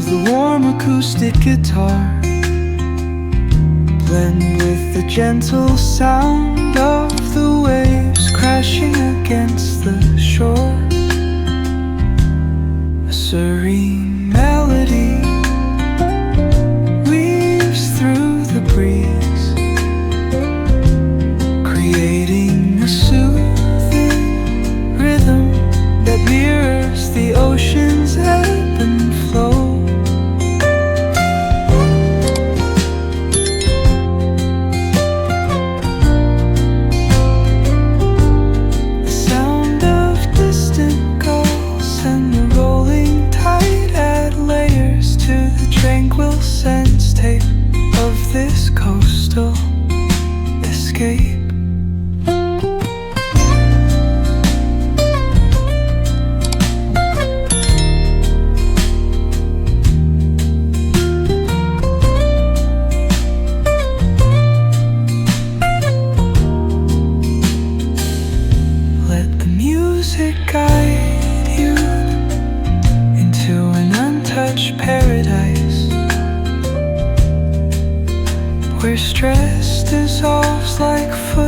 the warm acoustic guitar blend with the gentle sound of the waves crashing against the shore. A serene melody weaves through the breeze, creating a soothing rhythm that mirrors the ocean's ebb and flow. The sound of distant gulls and the rolling tide add layers to the tranquil sense tape of this coastal escape. Music guide you into an untouched paradise, where stress dissolves like foot